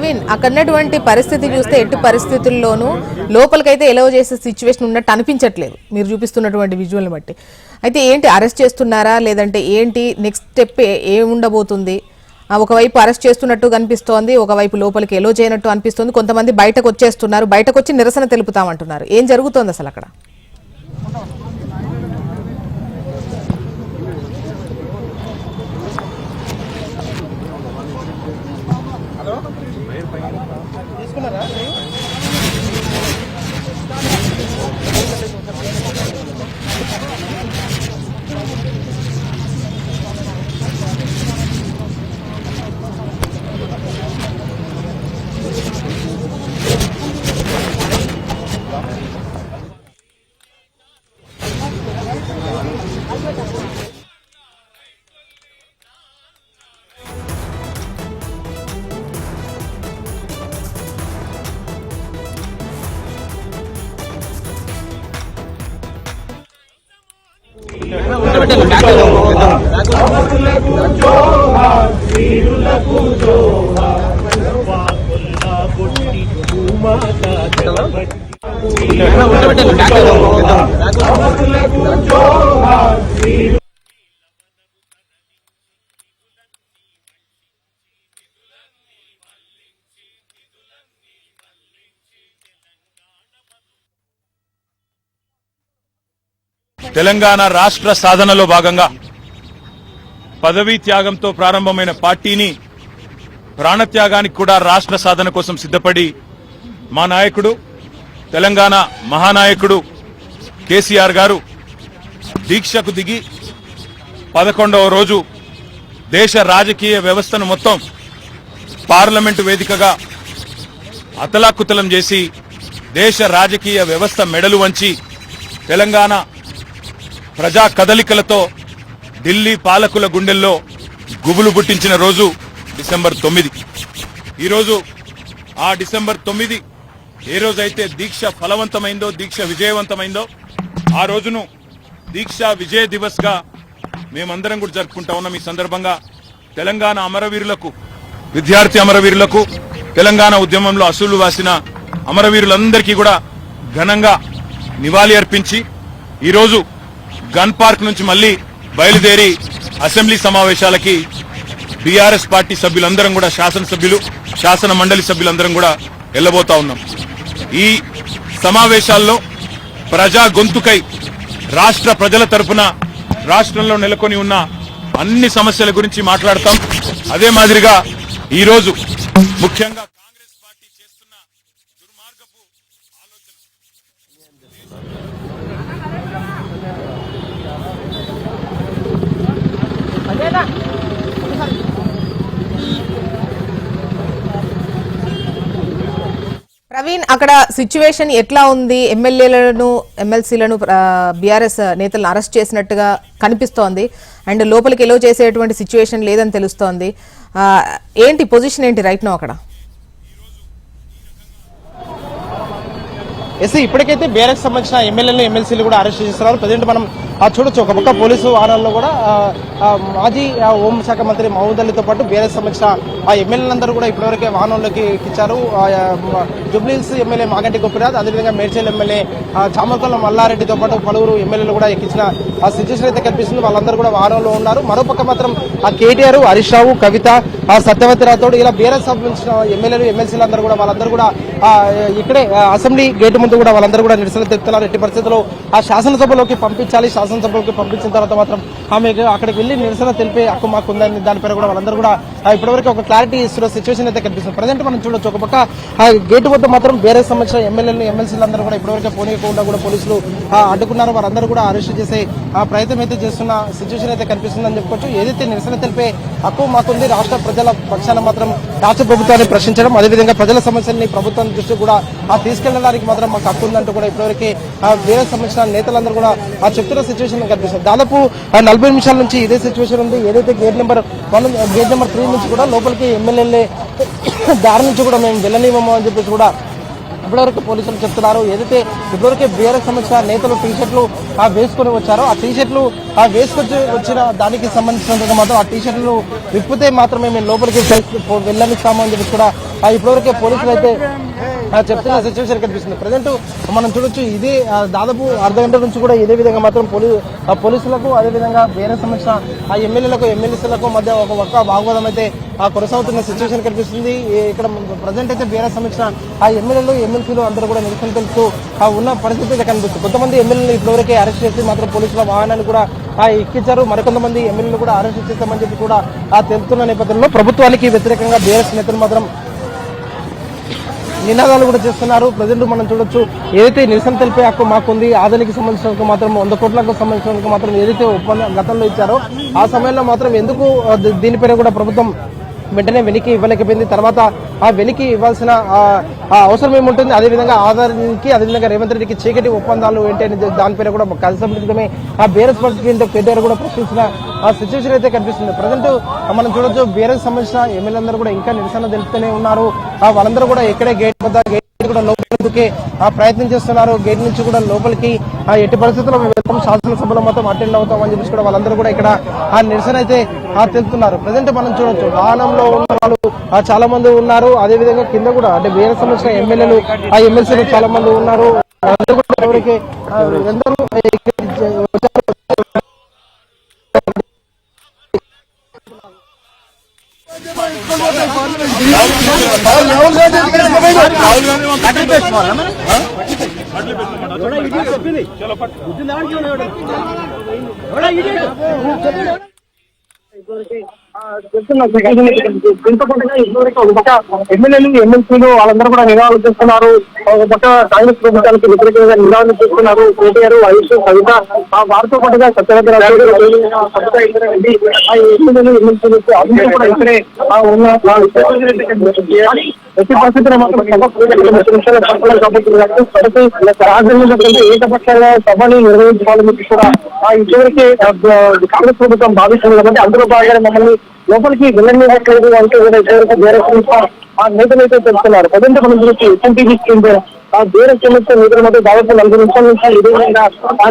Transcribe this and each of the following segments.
ప్రవీణ్, అక్కడున్నటువంటి పరిస్థితి చూస్తే ఎట్టి పరిస్థితుల్లోనూ లోపలికైతే ఎలవ్ చేసే సిచ్యువేషన్ ఉన్నట్టు అనిపించట్లేదు మీరు చూపిస్తున్నటువంటి విజువల్ని బట్టి. అయితే ఏంటి, అరెస్ట్ చేస్తున్నారా లేదంటే ఏంటి నెక్స్ట్ స్టెప్ ఏముండబోతుంది? ఒకవైపు అరెస్ట్ చేస్తున్నట్టు కనిపిస్తోంది, ఒకవైపు లోపలికి ఎలో చేయనట్టు అనిపిస్తోంది. కొంతమంది బయటకు వచ్చేస్తున్నారు, బయటకు వచ్చి నిరసన తెలుపుతామంటున్నారు. ఏం జరుగుతోంది అసలు అక్కడ? తెలంగాణ రాష్ట్ర సాధనలో భాగంగా పదవీ త్యాగంతో ప్రారంభమైన పార్టీని ప్రాణత్యాగానికి కూడా రాష్ట్ర సాధన కోసం సిద్ధపడి మా నాయకుడు తెలంగాణ మహానాయకుడు కేసీఆర్ గారు దీక్షకు దిగి 11వ రోజు దేశ రాజకీయ వ్యవస్థను మొత్తం పార్లమెంటు వేదికగా అతలాకుతలం చేసి దేశ రాజకీయ వ్యవస్థ మెడలు వంచి తెలంగాణ ప్రజా కదలికలతో ఢిల్లీ పాలకుల గుండెల్లో గుబులు పుట్టించిన రోజు డిసెంబర్ 9. ఈరోజు ఆ డిసెంబర్ 9 ఏ రోజైతే దీక్ష ఫలవంతమైందో, దీక్ష విజయవంతమైందో, ఆ రోజును దీక్షా విజయ దివస్ గా మేమందరం కూడా జరుపుకుంటా ఉన్నాం. ఈ సందర్భంగా తెలంగాణ అమరవీరులకు, విద్యార్థి అమరవీరులకు, తెలంగాణ ఉద్యమంలో అసూలు వాసిన అమరవీరులందరికీ కూడా ఘనంగా నివాళి అర్పించి ఈరోజు గన్ పార్క్ నుంచి మళ్లీ బయలుదేరి అసెంబ్లీ సమావేశాలకి బీఆర్ఎస్ పార్టీ సభ్యులందరం కూడా, శాసనసభ్యులు, శాసన మండలి సభ్యులందరం కూడా వెళ్లబోతా ఉన్నాం. ఈ సమావేశాల్లో ప్రజా గొంతుకై రాష్ట్ర ప్రజల తరఫున రాష్ట్రంలో నెలకొని ఉన్న అన్ని సమస్యల గురించి మాట్లాడతాం. అదే మాదిరిగా ఈరోజు ముఖ్యంగా కాంగ్రెస్ పార్టీ చేస్తున్న దుర్మార్గపు ఆలోచన, ప్రవీణ్, అక్కడ సిచ్యువేషన్ ఎట్లా ఉంది? ఎమ్మెల్యేలను, ఎమ్మెల్సీలను బీఆర్ఎస్ నేతలను అరెస్ట్ చేసినట్టుగా కనిపిస్తోంది అండ్ లోపలికి ఎలో చేసేటువంటి సిచ్యువేషన్ లేదని తెలుస్తోంది. ఏంటి పొజిషన్ ఏంటి రైట్ నో అక్కడ? ఇప్పటికైతే బీఆర్ఎస్ సంబంధించిన ఎమ్మెల్యేలు, ఎమ్మెల్సీలు కూడా అరెస్ట్ చేస్తున్నారు. ప్రజెంట్ మనం చూడొచ్చు, ఒక పక్క పోలీసు వాహనాల్లో కూడా మాజీ హోంశాఖ మంత్రి మహమూద్ అలీతో పాటు బీఆర్ఎస్ సంబంధించిన ఆ ఎమ్మెల్యేలందరూ కూడా ఇప్పటివరకే వాహనంలోకి ఎక్కించారు. జూబ్లీహిల్స్ ఎమ్మెల్యే మాగంటి గోపినాథ్, అదేవిధంగా మేడ్చల్ ఎమ్మెల్యే చామకల్ల మల్లారెడ్డితో పాటు పలువురు ఎమ్మెల్యేలు కూడా ఎక్కించిన ఆ సిచ్యువేషన్ అయితే కనిపిస్తుంది. వాళ్ళందరూ కూడా వాహనంలో ఉన్నారు. మరోపక్క మాత్రం ఆ కేటీఆర్, హరీష్ రావు, కవిత, సత్యవతి రాథోడ్ ఇలా బీఆర్ఎస్ సంబంధించిన ఎమ్మెల్యేలు, ఎమ్మెల్సీలందరూ కూడా వాళ్ళందరూ కూడా ఇక్కడే అసెంబ్లీ గేటు ముందు కూడా వాళ్ళందరూ కూడా నిరసన తెలుపుతున్నారు. ఎట్టి పరిస్థితుల్లో ఆ శాసనసభలోకి పంపించాలి, శాసనసభలోకి పంపించిన తర్వాత మాత్రం ఆమె అక్కడికి వెళ్లి నిరసన తెలిపే హక్కు మాకు ఉందని దానిపైన కూడా వాళ్ళందరూ కూడా ఇప్పటివరకు ఒక క్లారిటీ ఇస్తున్న సిచ్యువేషన్ అయితే కనిపిస్తుంది. ప్రజెంట్ మనం చూడొచ్చు, ఒక పక్క గేటు వద్ద మాత్రం బీఆర్ఎస్ సంబంధించిన ఎమ్మెల్యేలు, ఎమ్మెల్సీలందరూ కూడా ఇప్పటివరకు పోనీయకుండా కూడా పోలీసులు అడ్డుకున్నారు. వారందరూ కూడా అరెస్ట్ చేసే ప్రయత్నం అయితే చేస్తున్న సిచ్యువేషన్ అయితే కనిపిస్తుందని చెప్పుకోవచ్చు. ఏదైతే నిరసన తెలిపే హక్కు మాకుంది, రాష్ట్ర ప్రజల పక్షాన మాత్రం రాష్ట్ర ప్రభుత్వాన్ని ప్రశ్నించడం, అదేవిధంగా ప్రజల సమస్యల్ని ప్రభుత్వం దృష్టి కూడా తీసుకెళ్లడానికి మాత్రం మాకు హక్కు ఉందంటూ కూడా ఇప్పటివరకు బీఆర్ఎస్ సంబంధించిన నేతలందరూ కూడా చెప్తున్న సిచ్యువేషన్ కనిపిస్తుంది. దాదాపు 40 నిమిషాల నుంచి ఇదే సిచ్యువేషన్ ఉంది. ఏదైతే గేట్ నెంబర్ 3 నుంచి కూడా లోపలికి ఎమ్మెల్యేలే దారి నుంచి కూడా మేము వెళ్ళనివ్వము అని చెప్పేసి కూడా ఇప్పటివరకు పోలీసులు చెప్తున్నారు. ఏదైతే ఇప్పటివరకే బీఆర్ఎస్ సంబంధించిన నేతలు టీ షర్ట్లు వేసుకొని వచ్చారో ఆ టీ షర్ట్లు వేసుకొచ్చి వచ్చిన దానికి సంబంధించినందుకు మాత్రం ఆ టీ షర్ట్లు విప్పితే మాత్రమే మేము లోపలికి వెళ్ళనిస్తాము అని చెప్పి కూడా ఇప్పటివరకే పోలీసులు అయితే చెప్తున్న సిచ్యువేషన్ కనిపిస్తుంది. ప్రజెంట్ మనం చూడొచ్చు ఇది దాదాపు అర్ధగంట నుంచి కూడా ఇదే విధంగా మాత్రం పోలీసులకు అదేవిధంగా వేరే సంబంధించిన ఎమ్మెల్యేలకు ఎమ్మెల్యేలకు మధ్య ఒక వాగ్వాదం అయితే కొనసాగుతున్న సిచ్యువేషన్ కనిపిస్తుంది. ఇక్కడ ప్రజెంట్ అయితే బీఆర్ఎస్ సంబంధించిన ఎమ్మెల్యేలు ఎమ్మెల్సీలు అందరూ కూడా నిరసన తెలుస్తూ ఉన్న పరిస్థితి అయితే కనిపిస్తుంది. కొంతమంది ఎమ్మెల్యేలు ఇప్పటివరకే అరెస్ట్ చేసి మాత్రం పోలీసుల వాహనాన్ని కూడా ఎక్కించారు. మరికొంతమంది ఎమ్మెల్యేలు కూడా అరెస్ట్ చేస్తామని చెప్పి కూడా తెలుపుతున్న నేపథ్యంలో ప్రభుత్వానికి వ్యతిరేకంగా బీఆర్ఎస్ నేతలు మాత్రం నినాదాలు కూడా చేస్తున్నారు. ప్రజలు మనం చూడొచ్చు ఏదైతే నిరసన తెలిపే హక్కు మాకుంది, ఆదానికి సంబంధించినందుకు మాత్రం 100 కోట్లకు సంబంధించినందుకు మాత్రం ఏదైతే ఒప్పందం గతంలో ఇచ్చారో ఆ సమయంలో మాత్రం ఎందుకు దీనిపైన కూడా ప్రభుత్వం వెంటనే వెనక్కి ఇవ్వలేకపోయింది. తర్వాత ఆ వెనక్కి ఇవ్వాల్సిన అవసరం ఏముంటుంది, అదేవిధంగా ఆధార్కి అదేవిధంగా రేవంత్ రెడ్డికి చీకటి ఒప్పందాలు ఏంటి అని దానిపైన కూడా కలిసంగా బీఆర్ఎస్ పార్టీ కేటీఆర్ కూడా ప్రశ్నించిన సిచ్యువేషన్ అయితే కనిపిస్తుంది. ప్రజెంట్ మనం చూడొచ్చు బీఆర్ఎస్ సంబంధించిన ఎమ్మెల్యేలందరూ కూడా ఇంకా నిరసన తెలుపుతూనే ఉన్నారు. వాళ్ళందరూ కూడా ఎక్కడే గేట్ వద్ద కూడా లోపలికి ప్రయత్నం చేస్తున్నారు. గేట్ నుంచి కూడా లోపలికి ఎట్టి పరిస్థితుల్లో మేము వెళ్తాం, శాసనసభలో మొత్తం అటెండ్ అవుతాం అని చెప్పి కూడా వాళ్ళందరూ కూడా ఇక్కడ నిరసన అయితే తెలుపుతున్నారు. ప్రజెంట్ మనం చూడొచ్చు వాహనంలో ఉన్న వాళ్ళు చాలా మంది ఉన్నారు. అదేవిధంగా కింద కూడా అంటే వేరే సంబంధించిన ఎమ్మెల్యేలు ఎమ్మెల్సీలు చాలా మంది ఉన్నారు. ఎవరికి అందరూ ఎమ్మెల్యేలు ఎమ్మెల్సీలు వాళ్ళందరూ కూడా నిరాహాలు చేస్తున్నారు. ఒక పక్క కాంగ్రెస్ ప్రభుత్వానికి వ్యతిరేకంగా నిరాహాలు చేస్తున్నారు. కేటీఆర్ వైఎస్ కవిత వారితో పాటుగా సత్యవతి ఎమ్మెల్యేలు ఎమ్మెల్సీలు అందరూ కూడా ఇక్కడే ఉన్న ఎట్టి పరిస్థితుల్లో మాత్రం ఏకపక్షంగా సభని నిర్వహించుకోవాలని కూడా ఇప్పటివరకే కాంగ్రెస్ ప్రభుత్వం భావిస్తుంది. కాబట్టి అందరూ బాగానే మమ్మల్ని లోపలికి వెళ్ళలేదు అంటూ నేతలు అయితే తెలుస్తున్నారు. ప్రజెంట్ మనం గురించి ఎస్ఎంటీవీ బీఆర్ఎస్ నేతల మధ్య దాదాపు 40 నిమిషాల నుంచి ఇదే విధంగా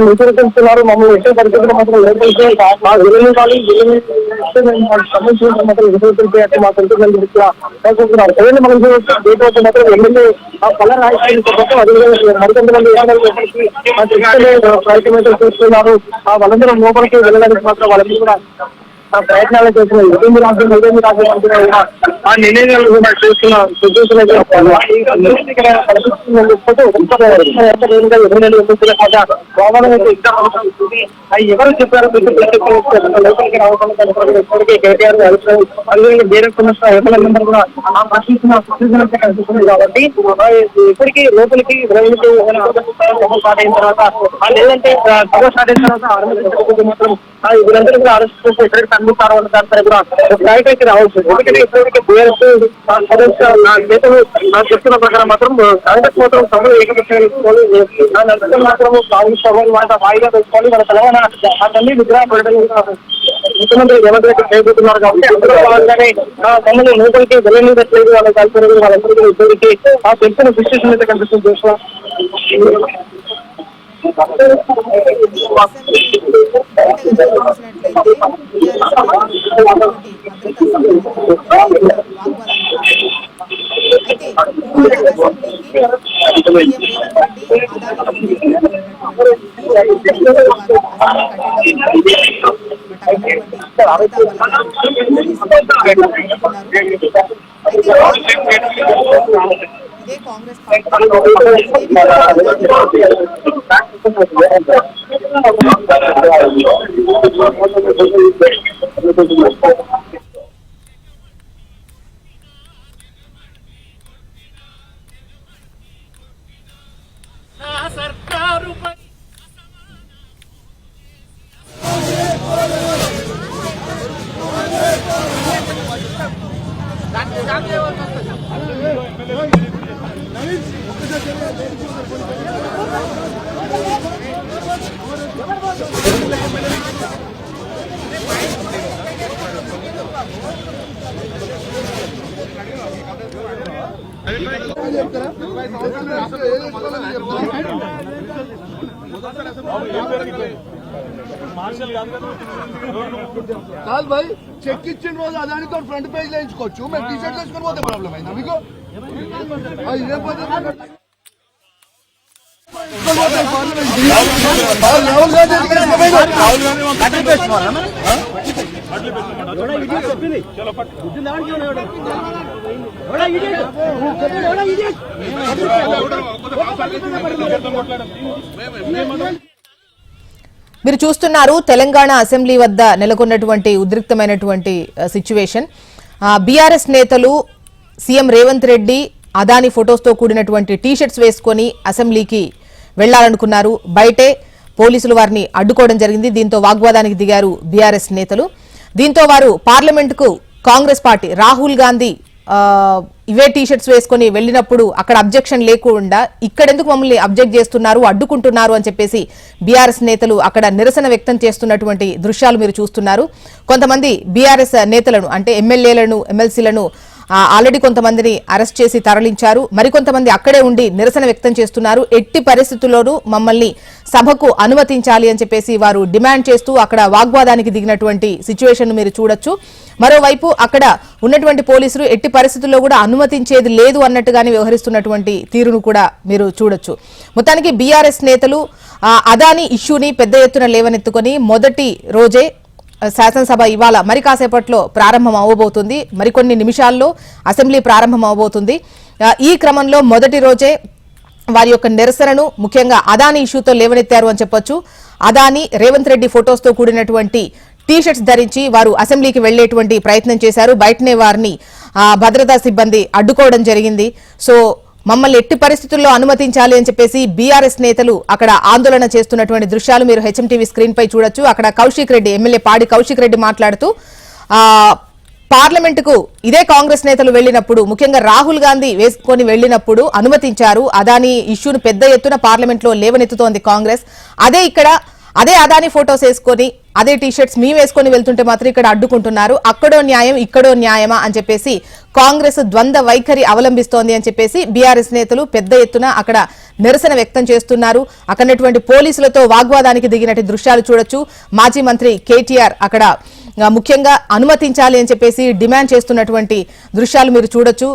నేతలు తెలుస్తున్నారు. మమ్మల్ని ఎట్టి పరిస్థితుల్లో మాత్రం లోపలికి మాత్రం ప్రజెంట్ మనం చూడవచ్చు మాత్రం ఎమ్మెల్యే పల్ల రాజకీయాలతో పాటు అదేవిధంగా మరికొంతమంది చూస్తున్నారు. వాళ్ళందరూ లోపలికి వెళ్ళడానికి మాత్రం వాళ్ళందరూ కూడా ప్రయత్నాలు చేస్తున్నారు. ఇదేమి రాజ్యం అంటున్నా కూడా ఆ నిర్ణయాలు కూడా చూస్తున్న సిచ్యువేషన్ అయితే ఎవరు చెప్పారు లోపలికి రావడానికి కేటీఆర్ వేరే సంస్థ ఎమ్మెల్యేలందరూ కూడా ప్రశ్నిస్తున్న సిచ్యువేషన్ అయితే కనిపిస్తుంది. కాబట్టి ఇప్పటికీ లోపలికి స్టార్ట్ అయిన తర్వాత లేదంటే సభ స్టార్ట్ అయిన తర్వాత మాత్రం వీళ్ళందరూ కూడా అరెస్ట్ చేసి ఎక్కడికి కనిపిస్తారో అన్న దానిపై కూడా క్లారిటీకి రావచ్చు. ఎందుకంటే ఇప్పటికీ బీఆర్ఎస్ నేతలు చెప్తున్న ప్రకారం మాత్రం కాంగ్రెస్ మాత్రం సభలు ఏకపక్షంగా మాత్రం కాంగ్రెస్ సభలు వాయిదా వేసుకోవాలి. మన తెలంగాణ ఆ తల్లి విగ్రహ ప్రకటన ముఖ్యమంత్రి రేవంత్ రెడ్డి చేయబోతున్నారు. కాబట్టి అందులో భాగంగానే తమను లోపలికి వెళ్ళనివ్వట్లేదు. వాళ్ళ కలిసి వాళ్ళందరికీ ఇప్పటికీ తెలిసిన సిచ్యువేషన్ అయితే కనిపిస్తుంది. ఇదే కాంగ్రెస్ పార్టీ కాదు భాయ్, చెక్ ఇచ్చిన రోజు అదానితో ఫ్రంట్ పేజ్ వేయించుకోవచ్చు. మేము టీ షర్ట్ వేసుకొని పోతే ప్రాబ్లం అయిందా మీకు? ఇదే పద్ధతి. మీరు చూస్తున్నారు తెలంగాణ అసెంబ్లీ వద్ద నెలకొన్నటువంటి ఉద్రిక్తమైనటువంటి సిచ్యువేషన్. బీఆర్ఎస్ నేతలు సీఎం రేవంత్ రెడ్డి అదాని ఫొటోస్తో కూడినటువంటి టీషర్ట్స్ వేసుకొని అసెంబ్లీకి వెళ్లాలనుకున్నారు. బయటే పోలీసులు వారిని అడ్డుకోవడం జరిగింది. దీంతో వాగ్వాదానికి దిగారు బీఆర్ఎస్ నేతలు. దీంతో వారు పార్లమెంటుకు కాంగ్రెస్ పార్టీ రాహుల్ గాంధీ ఇవే టీషర్ట్స్ వేసుకొని వెళ్ళినప్పుడు అక్కడ అబ్జెక్షన్ లేకుండా ఇక్కడెందుకు మమ్మల్ని అబ్జెక్ట్ చేస్తున్నారు, అడ్డుకుంటున్నారు అని చెప్పేసి బీఆర్ఎస్ నేతలు అక్కడ నిరసన వ్యక్తం చేస్తున్నటువంటి దృశ్యాలు మీరు చూస్తున్నారు. కొంతమంది బీఆర్ఎస్ నేతలను అంటే ఎమ్మెల్యేలను ఎమ్మెల్సీలను ఆల్రెడీ కొంతమందిని అరెస్ట్ చేసి తరలించారు. మరికొంతమంది అక్కడే ఉండి నిరసన వ్యక్తం చేస్తున్నారు. ఎట్టి పరిస్థితుల్లోనూ మమ్మల్ని సభకు అనుమతించాలి అని చెప్పేసి వారు డిమాండ్ చేస్తూ అక్కడ వాగ్వాదానికి దిగినటువంటి సిచ్యువేషన్ మీరు చూడొచ్చు. మరోవైపు అక్కడ ఉన్నటువంటి పోలీసులు ఎట్టి పరిస్థితుల్లో కూడా అనుమతించేది లేదు అన్నట్టుగానే వ్యవహరిస్తున్నటువంటి తీరును కూడా మీరు చూడొచ్చు. మొత్తానికి బీఆర్ఎస్ నేతలు అదాని ఇష్యూని పెద్ద ఎత్తున లేవనెత్తుకొని మొదటి రోజే శాసనసభ ఇవాళ మరి కాసేపట్లో ప్రారంభం అవబోతుంది. మరికొన్ని నిమిషాల్లో అసెంబ్లీ ప్రారంభం అవబోతుంది. ఈ క్రమంలో మొదటి రోజే వారి యొక్క నిరసనను ముఖ్యంగా అదాని ఇష్యూతో లేవనెత్తారు అని చెప్పొచ్చు. అదాని రేవంత్ రెడ్డి ఫొటోస్తో కూడినటువంటి టీషర్ట్స్ ధరించి వారు అసెంబ్లీకి వెళ్లేటువంటి ప్రయత్నం చేశారు. బయటనే వారిని భద్రతా సిబ్బంది అడ్డుకోవడం జరిగింది. సో మమ్మల్ని ఎట్టి పరిస్థితుల్లో అనుమతించాలి అని చెప్పేసి బీఆర్ఎస్ నేతలు అక్కడ ఆందోళన చేస్తున్నటువంటి దృశ్యాలు మీరు హెచ్ఎంటీవీ స్క్రీన్ పై చూడొచ్చు. అక్కడ కౌశిక్ రెడ్డి ఎమ్మెల్యే పాడి కౌశిక్ రెడ్డి మాట్లాడుతూ పార్లమెంటుకు ఇదే కాంగ్రెస్ నేతలు వెళ్లినప్పుడు ముఖ్యంగా రాహుల్ గాంధీ వేసుకొని వెళ్లినప్పుడు అనుమతించారు. అదాని ఇష్యూను పెద్ద ఎత్తున పార్లమెంట్ లో లేవనెత్తుతోంది కాంగ్రెస్. అదే అదాని ఫోటోస్ వేసుకొని అదే టీషర్ట్స్ మేము వేసుకొని వెళ్తుంటే మాత్రం ఇక్కడ అడ్డుకుంటున్నారు. అక్కడో న్యాయం ఇక్కడో న్యాయమా అని చెప్పేసి కాంగ్రెస్ ద్వంద్వ వైఖరి అవలంబిస్తోంది అని చెప్పేసి బీఆర్ఎస్ నేతలు పెద్ద ఎత్తున అక్కడ నిరసన వ్యక్తం చేస్తున్నారు. అక్కడటువంటి పోలీసులతో వాగ్వాదానికి దిగినట్టు దృశ్యాలు చూడొచ్చు. మాజీ మంత్రి కేటీఆర్ అక్కడ ముఖ్యంగా అనుమతించాలి అని చెప్పేసి డిమాండ్ చేస్తున్నటువంటి దృశ్యాలు మీరు చూడొచ్చు.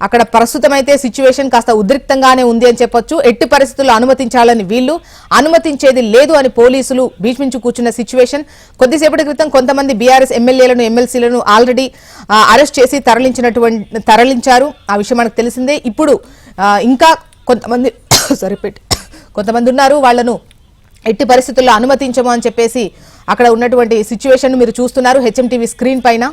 అక్కడ ప్రస్తుతమైతే సిచ్యువేషన్ కాస్త ఉద్రిక్తంగానే ఉంది అని చెప్పొచ్చు. ఎట్టి పరిస్థితుల్లో అనుమతించాలని వీళ్ళు, అనుమతించేది లేదు అని పోలీసులు బీచ్మించు కూర్చున్న కొద్దిసేపటి క్రితం కొంతమంది బీఆర్ఎస్ ఎమ్మెల్యేలను ఎమ్మెల్సీలను ఆల్రెడీ అరెస్ట్ చేసి తరలించారు. ఆ విషయం మనకు తెలిసిందే. ఇప్పుడు ఇంకా కొంతమంది ఉన్నారు. వాళ్లను ఎట్టి పరిస్థితుల్లో అనుమతించము అని చెప్పేసి అక్కడ ఉన్నటువంటి సిచ్యువేషన్ మీరు చూస్తున్నారు హెచ్ఎంటీవీ స్క్రీన్ పైన.